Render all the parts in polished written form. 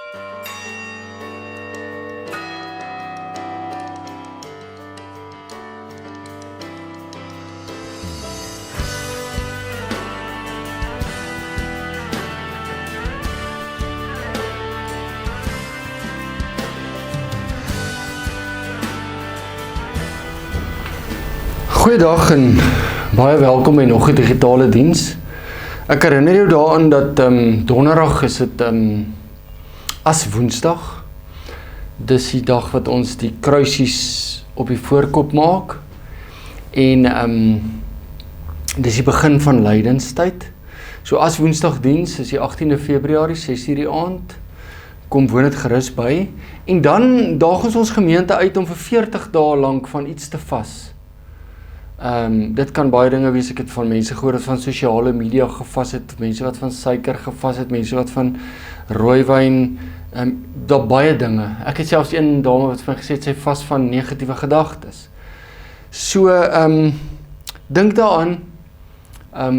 Goeiedag en baie welkom by nog 'n digitale diens. Ek herinner jou daaraan dat donderdag is dit as Woensdag. Dis die dag wat ons die kruisies op die voorkop maak. En dis die begin van lydenstyd. So as Woensdag diens is die 18de Februarie, 6:00 die aand. Kom woon dit gerus by. En dan daag ons gemeente uit om vir 40 dae lank van iets te vas. Dit kan baie dinge wees. Ek het van mense gehoor wat van sosiale media gevas het, mense wat van suiker gevas het, mense wat van rooiwyn, daar baie dinge. Ek het selfs een dame wat vir my gesê het, sy vas van negatiewe gedagtes. So, dink daaraan,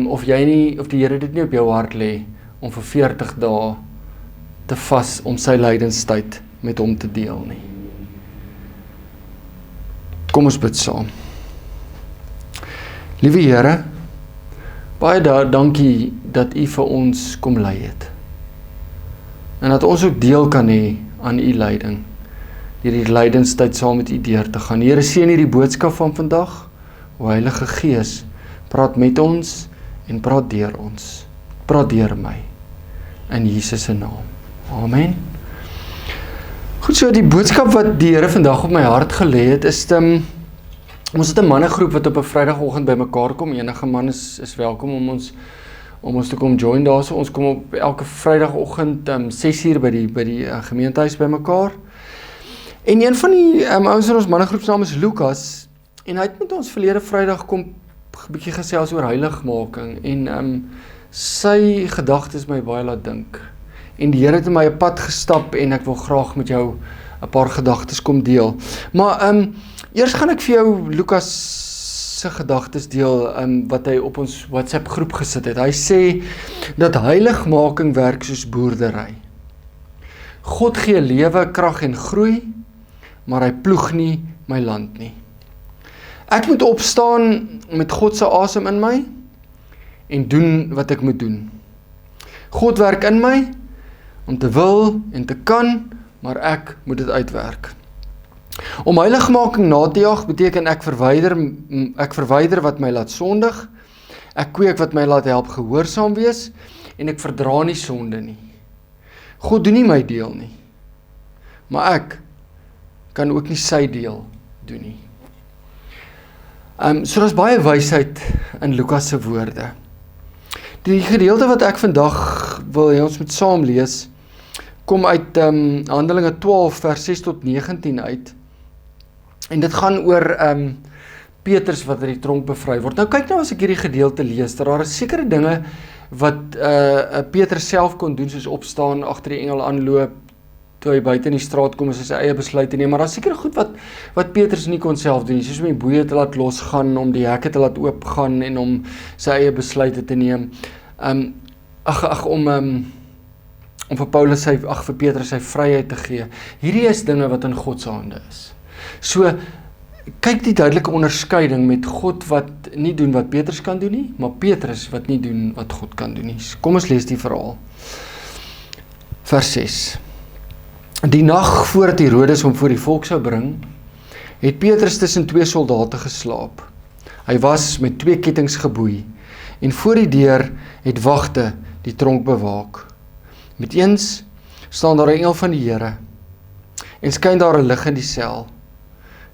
of die Here dit nie op jou hart lê, om vir 40 dae te vas om sy lydenstyd met hom te deel nie. Kom ons bid saam. Liewe Here, baie dankie dat U vir ons kom lei het. En dat ons ook deel kan hê aan U leiding, deur die lydenstyd saam met U deur te gaan. Here, seën hierdie boodskap van vandag. O Heilige Gees, praat met ons en praat deur ons. Praat deur my. In Jesus se naam. Amen. Goed, so die boodskap wat die Here vandag op my hart gelê het, is ons het 'n mannegroep wat op 'n Vrydagoggend by mekaar kom. Enige man is welkom om ons te kom join daarso. Ons kom op elke Vrydagoggend 6:00 by die gemeentehuis by mekaar. En een van die ouens in ons mannegroep se naam is Lukas, en hy het met ons verlede Vrydag kom 'n bietjie gesels oor heiligmaking, en sy gedagtes my baie laat dink. En die Here het in my 'n pad gestap, en ek wil graag met jou 'n paar gedagtes kom deel. Maar eers gaan ek vir jou Lukas se gedagtes deel, wat hy op ons WhatsApp groep gesit het. Hy sê dat heiligmaking werk soos boerdery. God gee lewe, krag en groei, maar hy ploeg nie my land nie. Ek moet opstaan met God se asem in my en doen wat ek moet doen. God werk in my om te wil en te kan, maar ek moet dit uitwerk. Om heiligmaking na te jag beteken ek verwyder wat my laat sondig, ek kweek wat my laat help gehoorsaam wees, en ek verdra nie sonde nie. God doen nie my deel nie, maar ek kan ook nie sy deel doen nie. So daar's baie wysheid in Lukas se woorde. Die gedeelte wat ek vandag wil hê ons moet saam lees, kom uit Handelinge 12 vers 6 tot 19 uit. En dit gaan oor Petrus wat uit die tronk bevry word. Nou kyk nou as ek hierdie gedeelte lees, daar is sekere dinge wat Petrus self kon doen, soos opstaan, agter die engel aanloop, toe hy buite in die straat kom, is sy eie besluit te neem, maar daar is sekere goed wat Petrus nie kon self doen, soos om die boeie te laat losgaan, om die hekke te laat oopgaan, en om sy eie besluite te neem, om vir Paulus vir Petrus sy vryheid te gee. Hierdie is dinge wat in God se hande is. So, kyk die duidelike onderskeiding met God wat nie doen wat Petrus kan doen nie, maar Petrus wat nie doen wat God kan doen nie. Kom ons lees die verhaal. Vers 6. Die nag voordat Herodes hom voor die volk sou bring, het Petrus tussen 2 soldate geslaap. Hy was met 2 kettinge geboei, en voor die deur het wagte die tronk bewaak. Met eens staan daar 'n engel van die Here, en skyn daar 'n lig in die sel.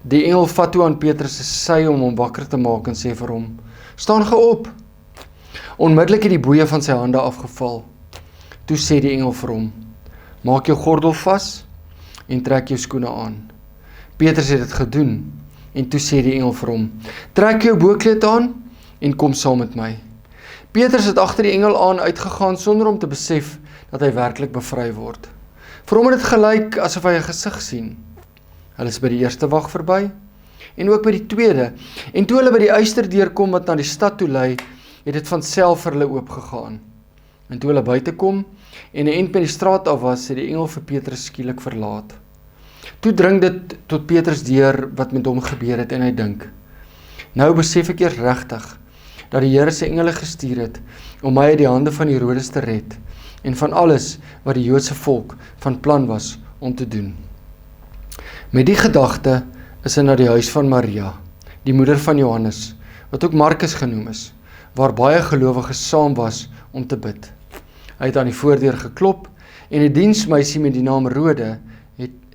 Die engel vat toe aan Petrus se sy om hom wakker te maak en sê vir hom, staan gou op. Onmiddellik het die boeie van sy hande afgeval. Toe sê die engel vir hom, maak jou gordel vas en trek jou skoene aan. Petrus het dit gedoen, en toe sê die engel vir hom, trek jou boekleed aan en kom saam met my. Petrus het agter die engel aan uitgegaan sonder om te besef dat hy werklik bevry word. Vir hom het dit gelyk asof hy 'n gesig sien. Hulle is by die eerste wag verby, en ook by die tweede, en toe hulle by die uisterdeur kom wat na die stad toe lei, het dit van self vir hulle oopgegaan. En toe hulle buite kom en 'n eind by die straat af was, het die engel vir Petrus skielik verlaat. Toe dring dit tot Petrus deur wat met hom gebeur het en hy dink, nou besef ek eers regtig dat die Here sy engele gestuur het om my uit die hande van Herodes te red en van alles wat die Joodse volk van plan was om te doen. Met die gedagte is hy na die huis van Maria, die moeder van Johannes, wat ook Markus genoem is, waar baie gelowiges saam was om te bid. Hy het aan die voordeur geklop en 'n diensmeisie met die naam Rode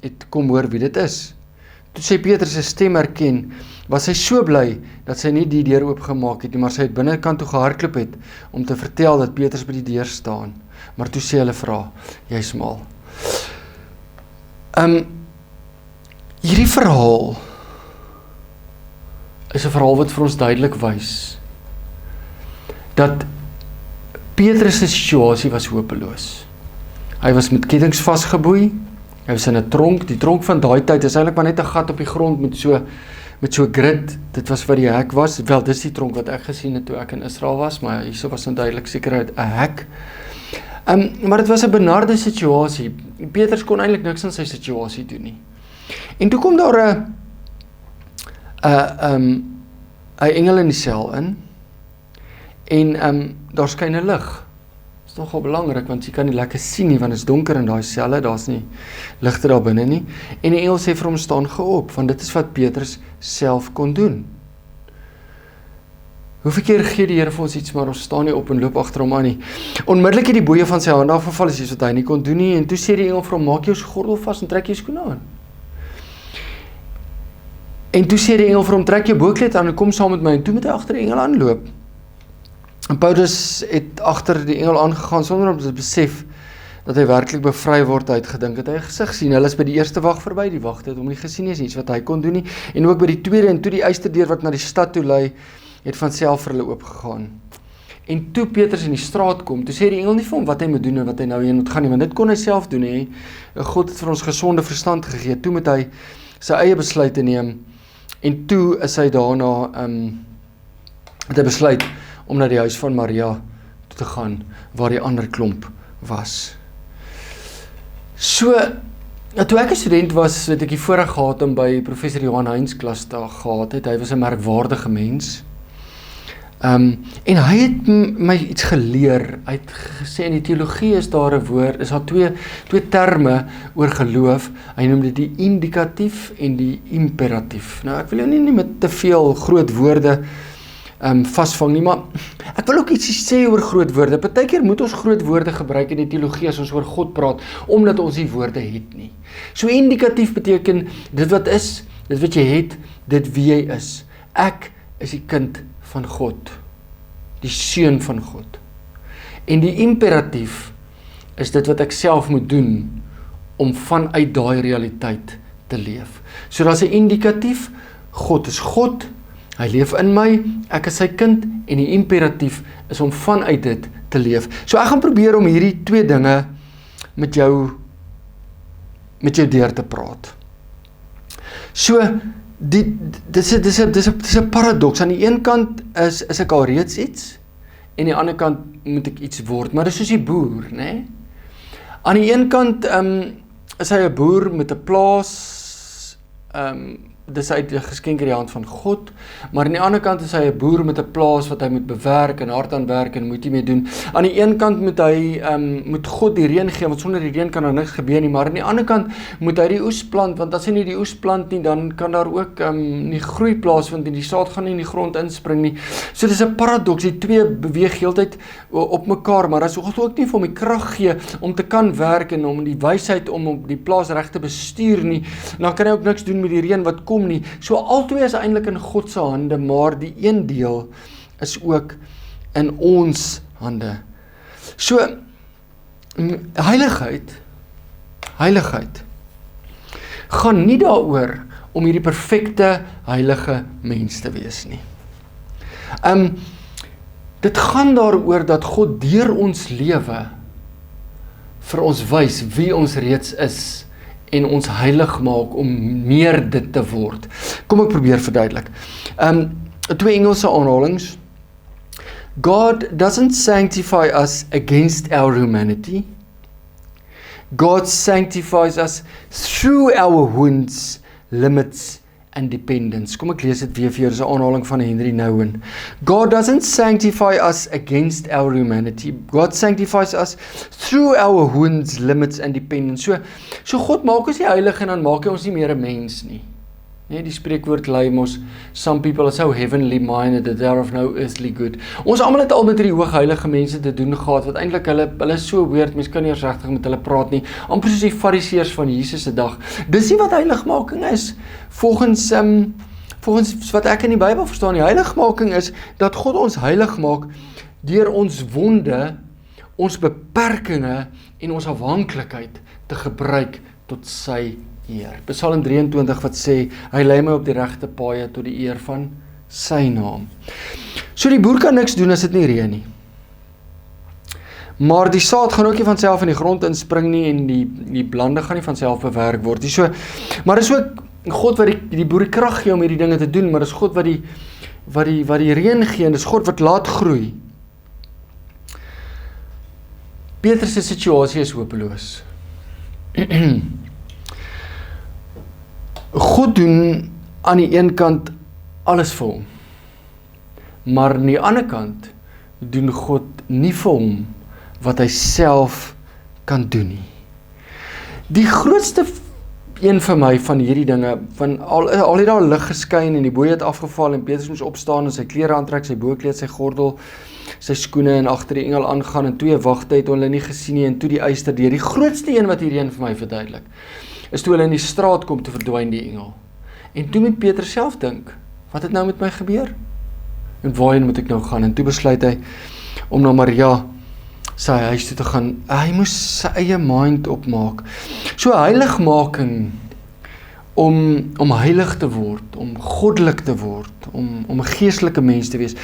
het kom hoor wie dit is. Toe sy Petrus se stem herken, was sy so bly dat sy nie die deur oopgemaak het nie, maar sy het binnekant toe gehardloop het om te vertel dat Petrus by die deur staan. Maar toe sê hulle vra, jy's mal. Hierdie verhaal is 'n verhaal wat vir ons duidelik wys dat Petrus se situasie was hopeloos. Hy was met kettinge vasgeboei, hy was in 'n tronk, die tronk van daai tyd is eintlik maar net 'n gat op die grond met so grid, dit was wat die hek was, wel dis die tronk wat ek gesien het toe ek in Israel was, maar hierso was nou duidelik seker 'n hek. Maar dit was 'n benarde situasie, Petrus kon eintlik niks aan sy situasie doen nie. En toe kom daar 'n engel in die sel in, en daar skyn 'n lig. Dit is nogal belangrik, want jy kan nie lekker sien nie, want dit is donker in daai selle, daar's nie ligte daar binne nie. En die engel sê vir hom, staan geop, want dit is wat Petrus self kon doen. Hoeveel keer gee die Here vir ons iets, maar ons staan nie op en loop agter hom aan nie. Onmiddellik het die boeie van sy hand afgeval, is iets wat hy nie kon doen nie, en toe sê die engel vir hom, maak jou gordel vas en trek jou skoene aan. En toe sê die engel vir hom, trek jou boeklet aan en kom saam met my, en toe moet hy agter die engel aanloop. En Paulus het agter die engel aangegaan sonder om te besef dat hy werklik bevry word. Hy het gedink dat hy 'n gesig sien. Hulle is by die eerste wag verby, die wagte het hom nie gesien nie, is iets wat hy kon doen nie. En ook by die tweede en toe die eysterdeur wat na die stad toe lei, het van self vir hulle oopgegaan. En toe Petrus in die straat kom, toe sê die engel nie vir hom wat hy moet doen en wat hy nou heen moet gaan nie, want dit kon hy self doen nie. God het vir ons gesonde verstand gegee. Toe moet hy sy eie besluite neem. En toe is hy daarna het hy besluit om na die huis van Maria toe te gaan, waar die ander klomp was. So, toe ek 'n student was, het ek die voorreg gehad om by professor Johan Heinz klas daar gehad het. Hy was 'n merkwaardige mens. En hy het my iets geleer. Hy het gesê in die teologie is daar 'n woord, is daar twee terme oor geloof. Hy noem dit die indikatief en die imperatief. Nou, ek wil jou nie met te veel groot woorde vasvang nie, maar ek wil ook iets sê oor groot woorde. Partykeer moet ons groot woorde gebruik in die teologie as ons oor God praat, omdat ons die woorde het nie. So indikatief beteken dit wat is, dit wat jy het, dit wie jy is. Ek is die kind van God, die seun van God. En die imperatief is dit wat ek self moet doen om vanuit daai realiteit te leef. So daar's 'n indikatief, God is God, hy leef in my, ek is sy kind, en die imperatief is om vanuit dit te leef. So ek gaan probeer om hierdie twee dinge met jou deur te praat. So, dis 'n paradoks. Aan die een kant is ek al reeds iets, en aan die ander kant moet ek iets word, maar dis soos die boer, né? Aan die een kant is hy 'n boer met 'n plaas, dis uit die geskenk in die hand van God, maar aan die ander kant is hy 'n boer met 'n plaas wat hy moet bewerk en hard aan werk en moet hy mee doen. Aan die een kant moet God die reën gee, want sonder die reën kan daar niks gebeur nie, maar aan die ander kant moet hy die oes plant, want as hy nie die oes plant nie, dan kan daar ook nie groei plaasvind en die saad gaan nie in die grond inspring nie. So dis 'n paradoks, die twee beweeg heeltyd op mekaar, maar as God ook nie vir hom die krag gee om te kan werk en om die wysheid om die plaas reg te bestuur nie, dan kan hy ook niks doen met die reën wat kom nie. So albei is eintlik in God se hande, maar die een deel is ook in ons hande. So heiligheid gaan nie daaroor om hierdie perfekte heilige mens te wees nie. Dit gaan daaroor dat God deur ons lewe vir ons wys wie ons reeds is en ons heilig maak om meer dit te word. Kom ek probeer verduidelik. Twee Engelse aanhalings. God doesn't sanctify us against our humanity. God sanctifies us through our wounds, limits, and dependence. Kom ek lees dit weer vir jou, dis 'n aanhaling van Henry Nouwen. God doesn't sanctify us against our humanity. God sanctifies us through our wounds, limits, and dependence. So God maak ons nie heilig en dan maak hy ons nie meer 'n mens nie. Nee, die spreekwoord lei mos, some people are so heavenly minded that they are of no earthly good. Ons almal het al met hierdie hoogheilige mense te doen gehad, wat eintlik hulle is so weird, mens kan nie eens regtig met hulle praat nie, amper soos die fariseërs van Jesus se dag. Dis nie wat heiligmaking is, volgens wat ek in die Bybel verstaan. Die heiligmaking is, dat God ons heilig maak, deur ons wonde, ons beperkinge, en ons afhanklikheid te gebruik tot sy eer. Psalm 23 wat sê, hy lei my op die regte paaie tot die eer van sy naam. So die boer kan niks doen as dit nie reën nie. Maar die saad gaan ook nie van self in die grond inspring nie, en die blande gaan nie van self bewerk word nie. So, maar dis ook God wat die boer die krag gee om hierdie dinge te doen, maar dis God wat die reën gee, en dis God wat laat groei. Petrus se situasie is hopeloos. God doen aan die een kant alles vir hom, maar aan die ander kant doen God nie vir hom wat hy self kan doen nie. Die grootste een vir my van hierdie dinge, van al het daar lig geskyn en die boei het afgeval en Petrus moes opstaan en sy klere aantrek, sy boekleed, sy gordel, sy skoene en agter die engel aangaan en toe 'n wagtyd hulle nie gesien nie en toe die eyster deur. Die grootste een wat hierdie een vir my verduidelik, is toe hulle in die straat kom te verdwyn die engel. En toe moet Petrus self dink, wat het nou met my gebeur? En waarheen moet ek nou gaan? En toe besluit hy om na Maria sy huis toe te gaan. Hy moes sy eie mind opmaak. So heiligmaking, om heilig te word, om goddelik te word, om 'n geestelike mens te wees,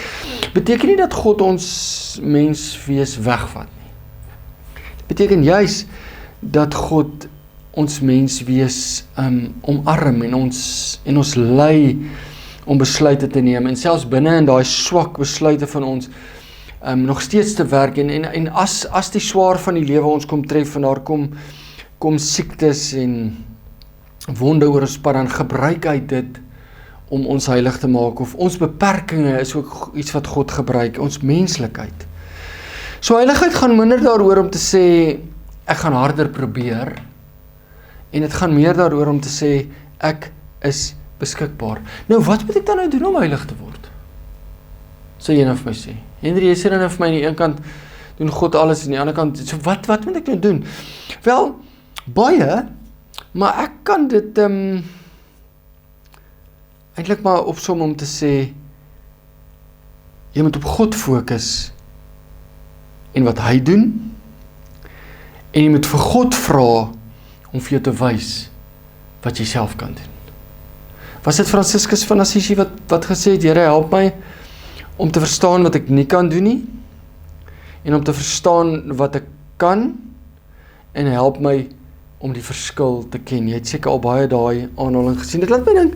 beteken nie dat God ons menswees wegvat nie. Dit beteken juis dat God ons menswees omarm en ons lei om besluite te neem, en selfs binne in daai swak besluite van ons nog steeds te werk, en as die swaar van die lewe ons kom tref, en daar kom siektes en wonde oor ons pad, dan gebruik hy dit om ons heilig te maak, of ons beperkinge is ook iets wat God gebruik, ons menslikheid. So heiligheid gaan minder daaroor om te sê, ek gaan harder probeer, en dit gaan meer daaroor om te sê, ek is beskikbaar. Nou wat moet ek dan nou doen om heilig te word? Sê jy nou vir my sê. Henry, jy sê dan vir my, aan die een kant doen God alles, en aan die ander kant, so wat moet ek nou doen? Wel, baie, maar ek kan dit eintlik maar opsom om te sê, jy moet op God fokus, en wat hy doen, en jy moet vir God vra, om vir jou te wys, wat jy self kan doen. Was dit Franciscus van Assisi wat gesê het, Here, help my, om te verstaan wat ek nie kan doen nie, en om te verstaan wat ek kan, en help my om die verskil te ken. Jy het seker al baie daai aanhaling gesien. Dit laat my dink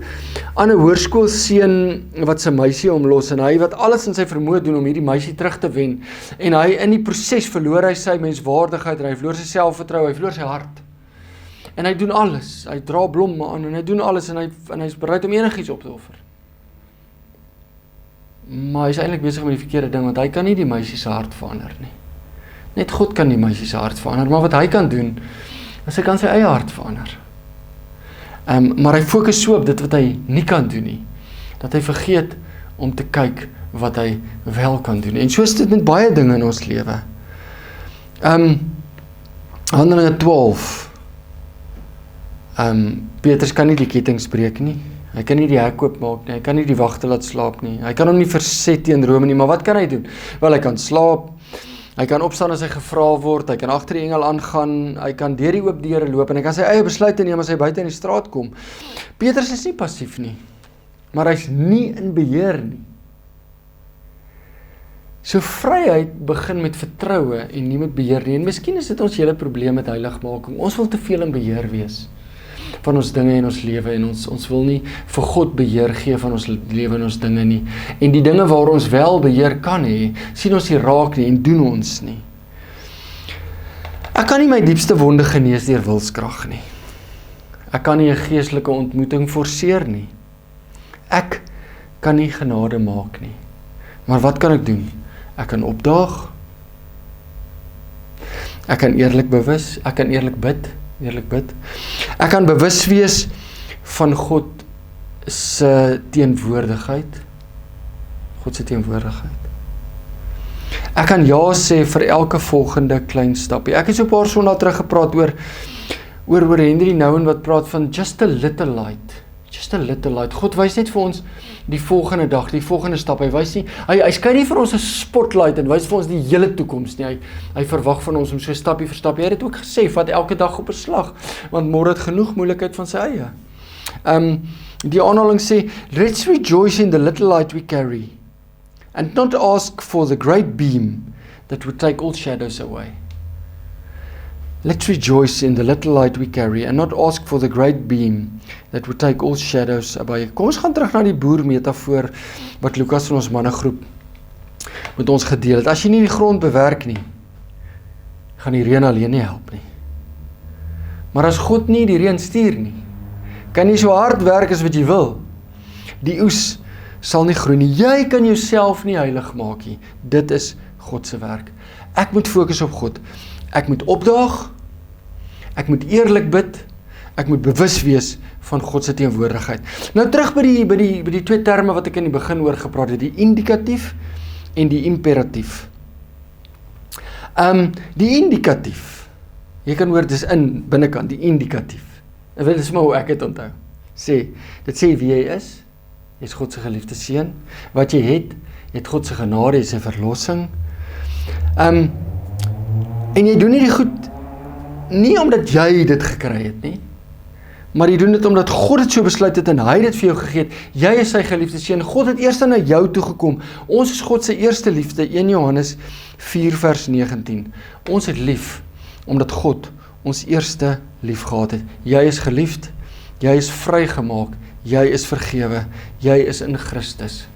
aan 'n hoërskoolseun wat sy meisie omlos, en hy wat alles in sy vermoë doen om hierdie meisie terug te wen, en hy in die proses verloor hy sy menswaardigheid, en hy verloor sy selfvertroue, hy verloor sy hart. En hy doen alles, hy dra blomme aan, en hy doen alles, en hy is bereid om enigiets op te offer. Maar hy is eintlik besig met die verkeerde ding, want hy kan nie die meisie se hart verander nie. Net God kan die meisie se hart verander, maar wat hy kan doen, is hy kan sy eie hart verander. Maar hy fokus so op dit wat hy nie kan doen nie, dat hy vergeet om te kyk wat hy wel kan doen. En so is dit met baie dinge in ons lewe. Handelinge 12. Petrus kan nie die kettinge breek nie. Hy kan nie die hek oopmaak nie, hy kan nie die wagte laat slaap nie, hy kan hom nie verset teen Rome nie, maar wat kan hy doen? Wel, hy kan slaap, hy kan opstaan as hy gevra word, hy kan agter die engel aangaan, hy kan deur die oop deure loop, en hy kan sy eie besluite neem as hy buite in die straat kom. Petrus is nie passief nie, maar hy is nie in beheer nie. So vryheid begin met vertroue en nie met beheer nie, en miskien is dit ons hele probleem met heiligmaking, ons wil te veel in beheer wees. van ons dinge in ons lewe en ons wil nie vir God beheer gee van ons lewe en ons dinge nie. En die dinge waar ons wel beheer kan hê, sien ons nie raak nie en doen ons nie. Ek kan nie my diepste wonde genees deur wilskrag nie. Ek kan nie 'n geestelike ontmoeting forceer nie. Ek kan nie genade maak nie. Maar wat kan ek doen? Ek kan opdaag. Ek kan eerlik bid. Ek kan bewus wees van God se teenwoordigheid. Ek kan ja sê vir elke volgende klein stapie. Ek het so 'n paar sondae terug gepraat oor Henry Nouwen wat praat van just a little light. God wys net vir ons die volgende dag, die volgende stap. Hy wys nie, hy skyn nie vir ons 'n spotlight en wys vir ons die hele toekoms nie. Hy verwag van ons om so stapie vir stapie. Hy het dit ook gesê, vat elke dag op 'n slag, want môre het genoeg moeilikheid van sy eie. Die aanhaling sê, let's rejoice in the little light we carry and not ask for the great beam that would take all shadows away. Let's rejoice in the little light we carry and not ask for the great beam that would take all shadows away. Kom ons gaan terug na die boer metafoor wat Lukas in ons mannegroep met ons gedeel het. As jy nie die grond bewerk nie, gaan die reën alleen nie help nie. Maar as God nie die reën stuur nie, kan jy so hard werk as wat jy wil. Die oes sal nie groei nie. Jy kan jouself nie heilig maak nie. Dit is God se werk. Ek moet fokus op God. Ek moet opdaag, ek moet eerlik bid, ek moet bewus wees van God se teenwoordigheid. Nou terug by die twee terme wat ek in die begin oor gepraat het, die indikatief en die imperatief. Die indikatief, jy kan hoor, dis in binnekant, die indikatief. En dit is maar hoe ek het onthou. Dit sê wie jy is God se geliefde seun, wat jy het God se genade, jy sy verlossing. En jy doen nie die goed, nie omdat jy dit gekry het nie, maar jy doen dit omdat God het so besluit het en hy het vir jou gegee het. Jy is sy geliefde seun. God het eers na jou toe gekom. Ons is God se eerste liefde, 1 Johannes 4 vers 19. Ons het lief, omdat God ons eerste lief gehad het. Jy is geliefd, jy is vrygemaak, jy is vergewe, jy is in Christus.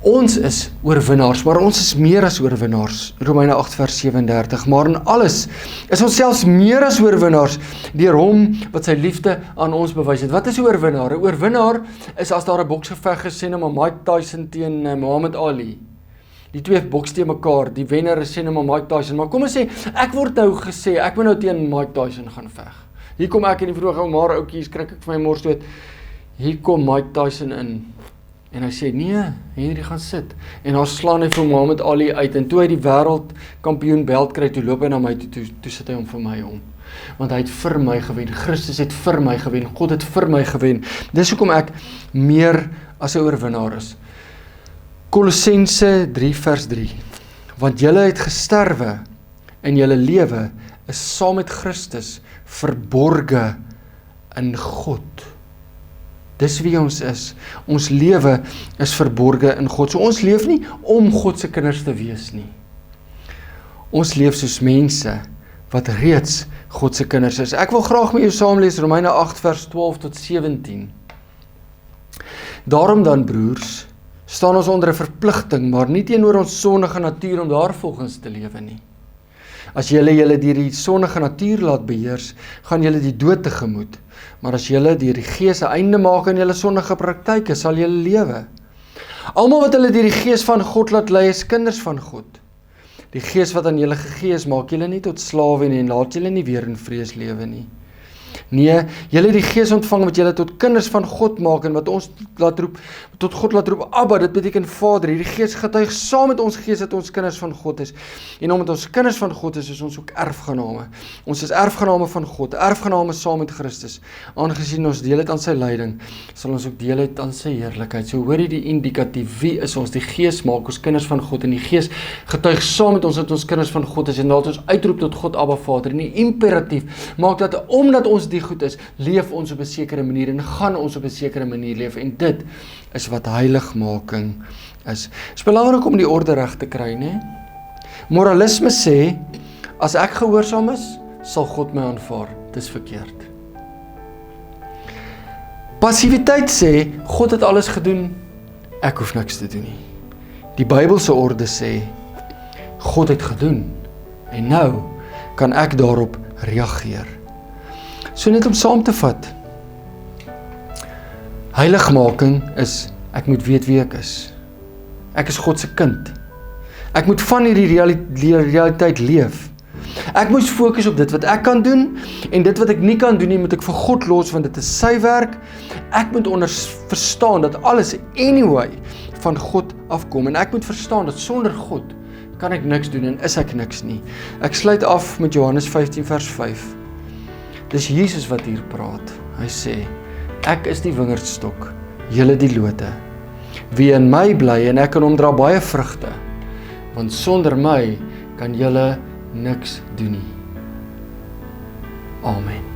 Ons is oorwinnaars, maar ons is meer as oorwinnaars. Romeine 8 vers 37. Maar in alles is ons selfs meer as oorwinnaars deur hom wat sy liefde aan ons bewys het. Wat is 'n oorwinnaar? 'n Oorwinnaar is as daar 'n boksgeveg gesê nou maar Mike Tyson teen Muhammad Ali. Die twee boks teen mekaar, die wenner is sê nou maar Mike Tyson. Maar kom ons sê, ek word nou gesê, ek moet nou teen Mike Tyson gaan veg. Hier kom ek in die vroeg, maar oukie, skrik ek vir my mors dood. Hier kom Mike Tyson in. En hy sê, nee, Henry gaan sit. En daar slaan hy vir Muhammad Ali uit. En toe hy die wêreldkampioen belt kry, toe loop hy na my toe sit hy hom vir my om. Want hy het vir my gewen. Christus het vir my gewen. God het vir my gewen. Dis hoekom ek meer as 'n oorwinnaar is. Kolossense 3 vers 3. Want julle het gesterwe en julle lewe is saam met Christus verborge in God. Dis wie ons is. Ons lewe is verborge in God. So ons leef nie om God se kinders te wees nie. Ons leef soos mense wat reeds God se kinders is. Ek wil graag met jou saam lees Romeine 8 vers 12 tot 17. Daarom dan, broers, staan ons onder 'n verpligting, maar nie teenoor ons sondige natuur om daarvolgens te lewe nie. As julle deur die sondige natuur laat beheers, gaan julle die dood tegemoet. Maar as julle deur die Gees 'n einde maak aan julle sondige praktyke, sal julle lewe. Almal wat hulle deur die Gees van God laat lei, is kinders van God. Die Gees wat aan julle gegee is, maak julle nie tot slawe nie en laat julle nie weer in vrees lewe nie. Nee, julle het die Gees ontvang wat julle tot kinders van God maak en wat ons tot God laat roep, Abba, dit beteken Vader. Hierdie Gees getuig saam met ons Gees dat ons kinders van God is. En omdat ons kinders van God is ons ook erfgename. Ons is erfgename van God, erfgename saam met Christus. Aangesien ons deel het aan sy lyding, sal ons ook deel het aan sy heerlikheid. So hoor jy die indikatief, wie is ons? Die Gees maak ons kinders van God en die Gees getuig saam met ons dat ons kinders van God is en laat ons uitroep tot God, Abba, Vader. En die imperatief maak dat omdat ons die goed is, leef ons op 'n sekere manier en gaan ons op 'n sekere manier leef en dit is wat heiligmaking is. Dit is belangrik om die orde reg te kry, né? Moralisme sê, as ek gehoorsaam is, sal God my aanvaar. Dis verkeerd. Passiwiteit sê, God het alles gedoen, ek hoef niks te doen nie. Die Bybelse orde sê, God het gedoen, en nou kan ek daarop reageer. So net om saam te vat, heiligmaking is, ek moet weet wie ek is. Ek is God se kind. Ek moet van hierdie realiteit leef. Ek moet fokus op dit wat ek kan doen, en dit wat ek nie kan doen nie, moet ek vir God los, want dit is sy werk. Ek moet verstaan dat alles anyway van God afkom, en ek moet verstaan dat sonder God kan ek niks doen, en is ek niks nie. Ek sluit af met Johannes 15 vers 5. Dis Jesus wat hier praat. Hy sê, ek is die wingerdstok, julle die lote. Wie in my bly en ek in hom dra baie vrugte, want sonder my kan julle niks doen nie. Amen.